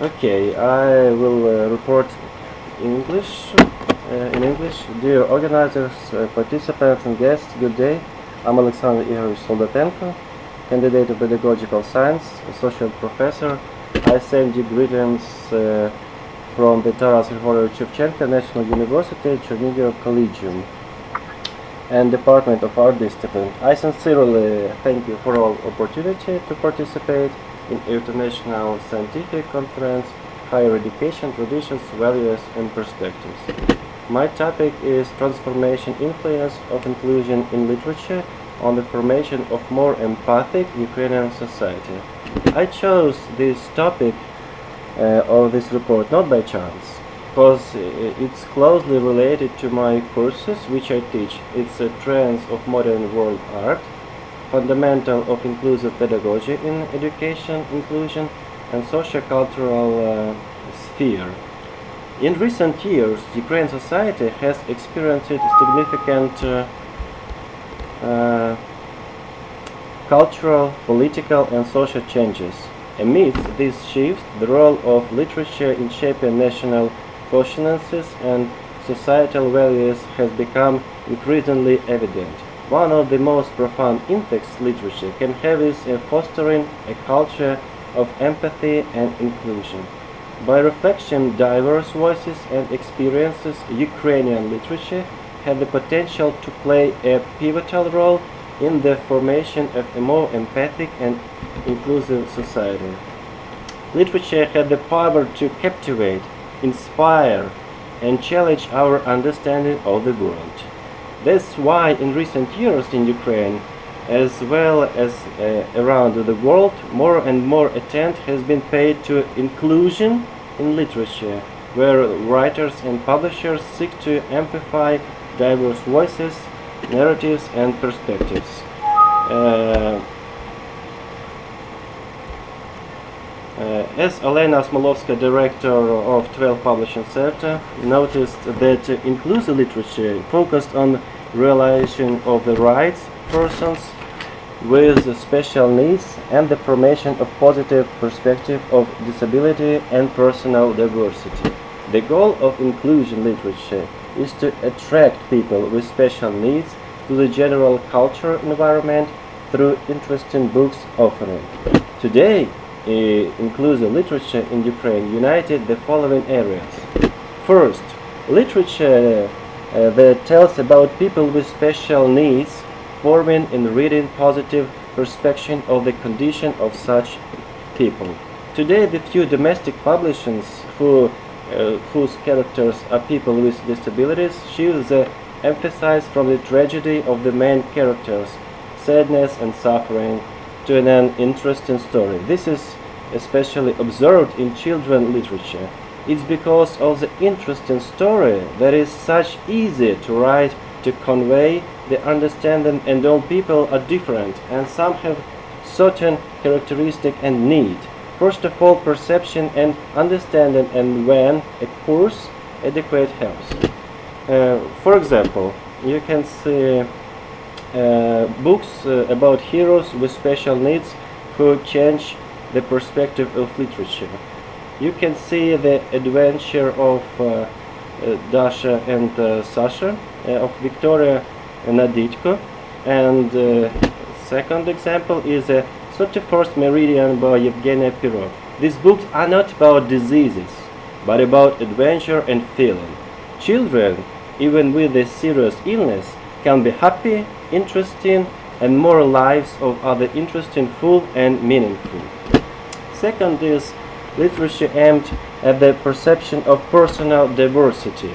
Okay, I will report in English. Dear organizers, participants and guests, good day. I'm Alexander Igorovich Sodatenko, candidate of pedagogical science, associate professor. I send you greetings from the Taras Grigorьевич Шевченka National University, Чернігівський Collegium and Department of Art Discipline. I sincerely thank you for all opportunity to participate in international scientific conference, higher education, traditions, values and perspectives. My topic is transformation influence of inclusion in literature on the formation of more empathic Ukrainian society. I chose this topic of this report not by chance, because it's closely related to my courses which I teach. It's a trends of modern world art, fundamental of inclusive pedagogy in education, inclusion, and socio-cultural sphere. In recent years, Ukrainian society has experienced significant cultural, political, and social changes. Amidst these shifts, the role of literature in shaping national consciences and societal values has become increasingly evident. One of the most profound impacts literature can have is fostering a culture of empathy and inclusion. By reflection, diverse voices and experiences, Ukrainian literature have the potential to play a pivotal role in the formation of a more empathic and inclusive society. Literature has the power to captivate, inspire, and challenge our understanding of the world. That's why in recent years in Ukraine, as well as around the world, more and more attention has been paid to inclusion in literature, where writers and publishers seek to amplify diverse voices, narratives, and perspectives. As Olena Smolovska, director of 12 Publishing Center, noticed that inclusive literature focused on realization of the rights of persons with special needs and the formation of positive perspective of disability and personal diversity. The goal of inclusion literature is to attract people with special needs to the general cultural environment through interesting books offering. Today, inclusive literature in Ukraine united the following areas. First, literature that tells about people with special needs, forming and reading positive perception of the condition of such people. Today, the few domestic publishers whose characters are people with disabilities shift the emphasis from the tragedy of the main characters, sadness and suffering, to an interesting story. This is especially observed in children's literature. It's because of the interesting story that is such easy to write, to convey the understanding, and all people are different and some have certain characteristic and need. First of all, perception and understanding, and when a course adequate helps. For example, you can see books about heroes with special needs who change the perspective of literature. You can see the adventure of Dasha and Sasha, of Victoria Naditko, and second example is 31st Meridian by Evgenia Pirog. These books are not about diseases, but about adventure and feeling. Children, even with a serious illness, can be happy, interesting, and more lives of other interesting, full and meaningful. Second is literature aimed at the perception of personal diversity.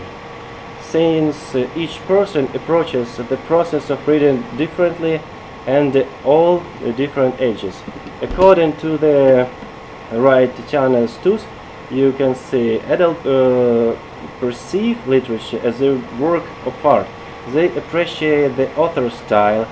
Since each person approaches the process of reading differently and all different ages. According to the right Tatiana Stus, you can see adults perceive literature as a work of art. They appreciate the author's style,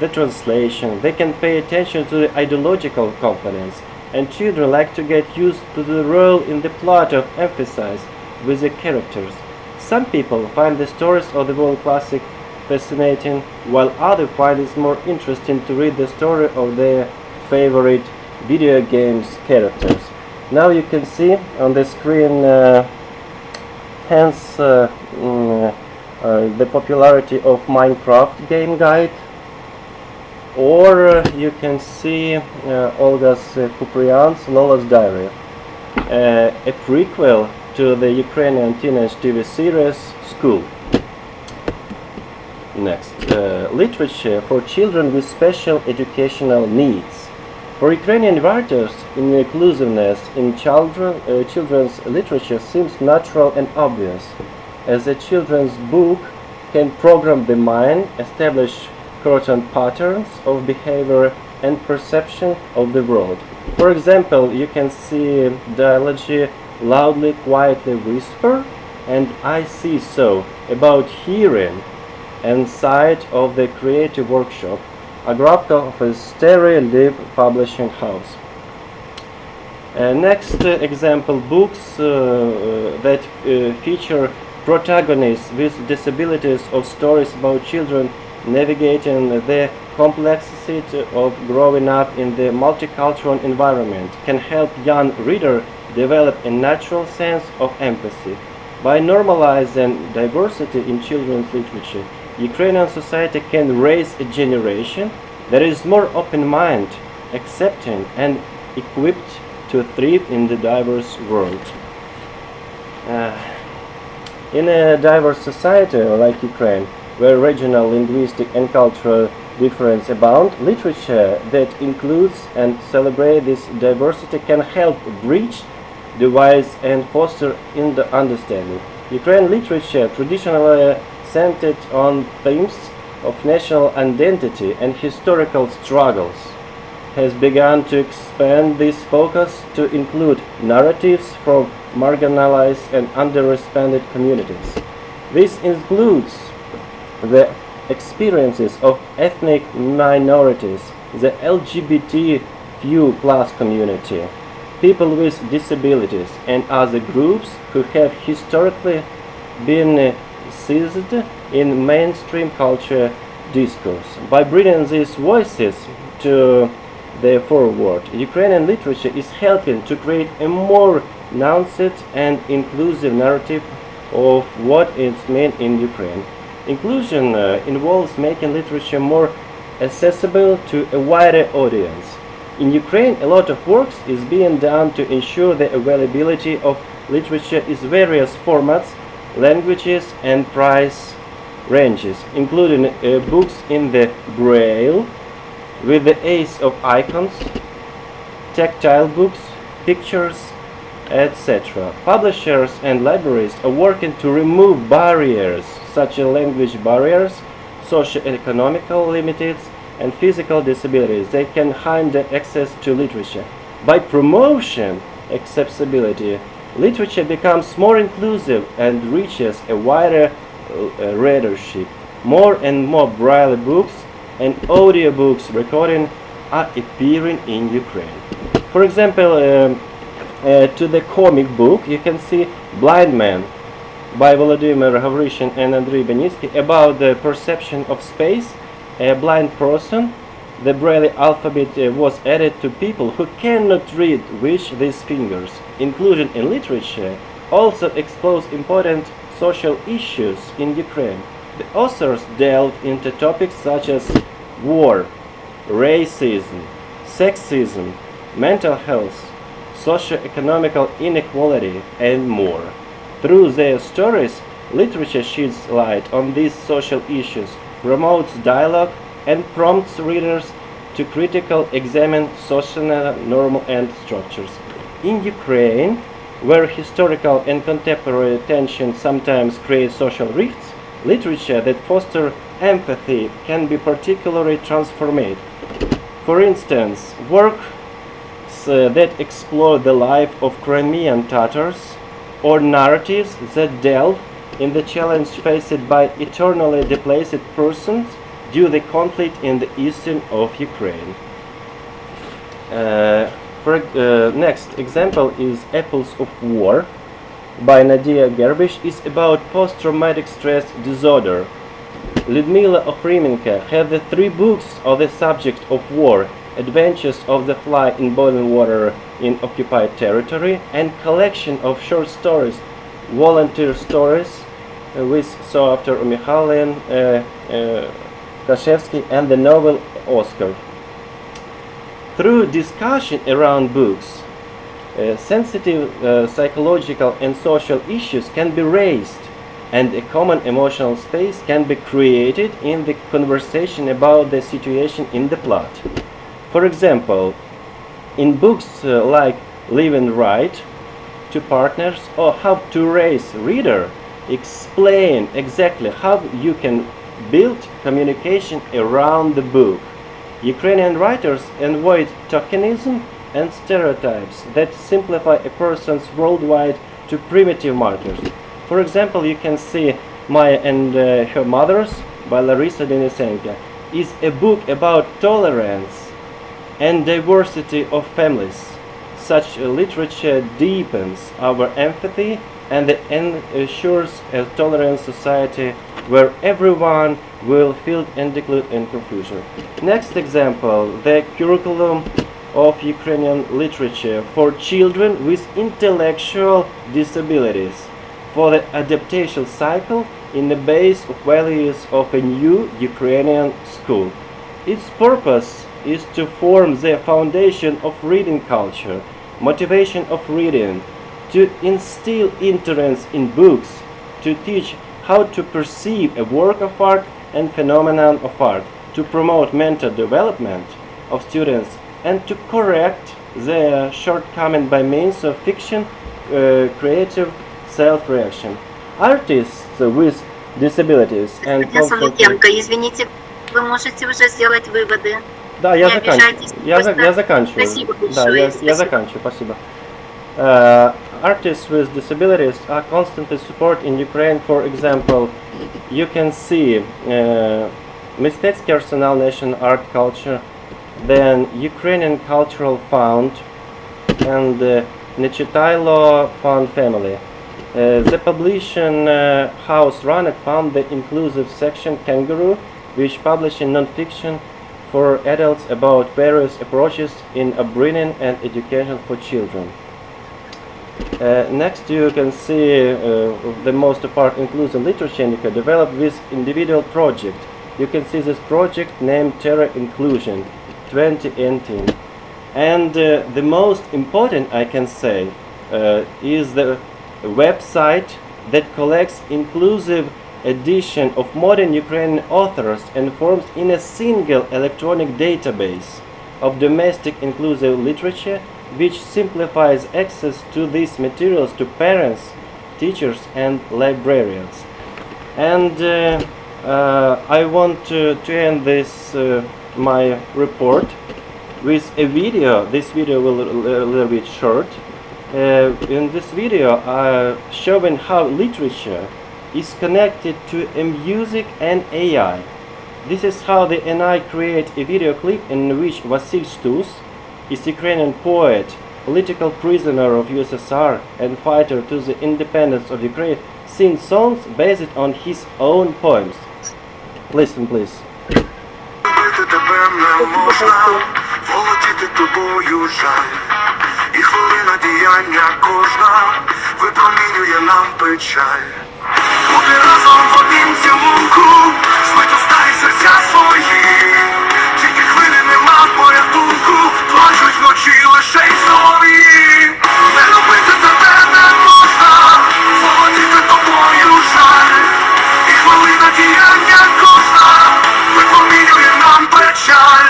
the translation, they can pay attention to the ideological components, and children like to get used to the role in the plot of emphasis with the characters. Some people find the stories of the world classic fascinating, while others find it more interesting to read the story of their favorite video games characters. Now you can see on the screen hence the popularity of Minecraft game guide, or you can see Olga Kuprian's Lola's Diary, a prequel to the Ukrainian teenage TV series School. Next, literature for children with special educational needs. For Ukrainian writers, inclusiveness in children's literature seems natural and obvious, as a children's book can program the mind, establish certain patterns of behavior and perception of the world. For example, you can see dialogue loudly, quietly whisper, and I see so, about hearing, and sight of the creative workshop, a graph of a Stereo Live publishing house. Next example, books that feature protagonists with disabilities of stories about children navigating the complexity of growing up in the multicultural environment can help young reader develop a natural sense of empathy. By normalizing diversity in children's literature, Ukrainian society can raise a generation that is more open-minded, accepting, and equipped to thrive in the diverse world. In a diverse society like Ukraine, where regional, linguistic, and cultural difference abound, literature that includes and celebrates this diversity can help bridge divides and foster in the understanding. Ukrainian literature, traditionally centered on themes of national identity and historical struggles, has begun to expand this focus to include narratives from marginalized and underrepresented communities. This includes the experiences of ethnic minorities, the LGBTQ+ community, people with disabilities, and other groups who have historically been seized in mainstream culture discourse. By bringing these voices to the forward, Ukrainian literature is helping to create a more nuanced and inclusive narrative of what is meant in Ukraine. Inclusion involves making literature more accessible to a wider audience. In Ukraine, a lot of work is being done to ensure the availability of literature in various formats, languages, and price ranges, including books in the Braille, with the aid of icons, tactile books, pictures, etc. Publishers and libraries are working to remove barriers such as language barriers, socio-economical limits, and physical disabilities that can hinder access to literature. By promoting accessibility, literature becomes more inclusive and reaches a wider readership. More and more Braille books and audiobooks recording are appearing in Ukraine. For example, to the comic book, you can see Blind Man by Volodymyr Gavrishin and Andrei Benitsky about the perception of space. A blind person, the Braille alphabet was added to people who cannot read with these fingers. Inclusion in literature also explores important social issues in Ukraine. The authors delve into topics such as war, racism, sexism, mental health, socio-economical inequality, and more. Through their stories, literature sheds light on these social issues, promotes dialogue, and prompts readers to critically examine social norms and structures. In Ukraine, where historical and contemporary tension sometimes create social rifts, literature that fosters empathy can be particularly transformative. For instance, works that explore the life of Crimean Tatars, or narratives that delve in the challenge faced by eternally displaced persons due to the conflict in the eastern of Ukraine. Next example is Apples of War by Nadia Gerbish. Is about post-traumatic stress disorder. Lyudmila Okhrimenko has the 3 books on the subject of war, Adventures of the Fly in Boiling Water in Occupied Territory, and collection of short stories, volunteer stories, with so-author Mikhailin, Krashevsky, and the novel Oscar. Through discussion around books, sensitive psychological and social issues can be raised, and a common emotional space can be created in the conversation about the situation in the plot. For example, in books like Live and Write, Two Partners, or How to Raise Reader, explain exactly how you can build communication around the book. Ukrainian writers avoid tokenism and stereotypes that simplify a person's worldwide to primitive markers. For example, you can see Maya and Her Mothers by Larissa Denisenko is a book about tolerance and diversity of families. Such literature deepens our empathy and ensures a tolerant society where everyone will feel included in confusion. Next example, the curriculum of Ukrainian literature for children with intellectual disabilities for the adaptation cycle in the base of values of a new Ukrainian school. Its purpose is to form the foundation of reading culture, motivation of reading, to instill interest in books, to teach how to perceive a work of art and phenomenon of art, to promote mental development of students, and to correct their shortcomings by means of fiction, creative self-reaction. Artists with disabilities and Sodatenko, извините, вы можете уже сделать выводы. Да, я заканчиваю. Спасибо Да, большое. я заканчиваю, спасибо. Artists with disabilities are constantly supported in Ukraine. For example, you can see мистецький арсенал National Art Culture, then Ukrainian Cultural Fund, and Nechitailo Fund Family. The publishing house Ranek found the inclusive section Kangaroo, which publishes non-fiction for adults about various approaches in upbringing and education for children. Next you can see the most part inclusive literature developed with individual project. You can see this project named Terra Inclusion 2018. And the most important, I can say, is the website that collects inclusive edition of modern Ukrainian authors and forms in a single electronic database of domestic inclusive literature, which simplifies access to these materials to parents, teachers, and librarians. And I want to end this my report with a video. This video will a little bit short. In this video, showing how literature is connected to music and AI. This is how the NI create a video clip in which Vasil Stus, is Ukrainian poet, political prisoner of USSR, and fighter to the independence of Ukraine, sings songs based on his own poems. Listen, please. І хвилина діяння кожна випромінює нам печаль. Бути разом в однім цілунку, злито стають серця свої. Тільки хвилі нема порятунку, плачуть вночі лише й солов'ї. Не любити тебе не можна, володіти тобою жаль. І хвилина діяння кожна випромінює нам печаль.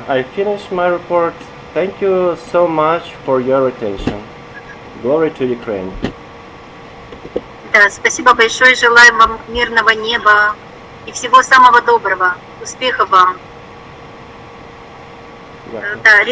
I finished my report. Thank you so much for your attention. Glory to Ukraine. Да, спасибо большое, желаем вам мирного неба и всего самого доброго. Успехов вам. Дякую. Да,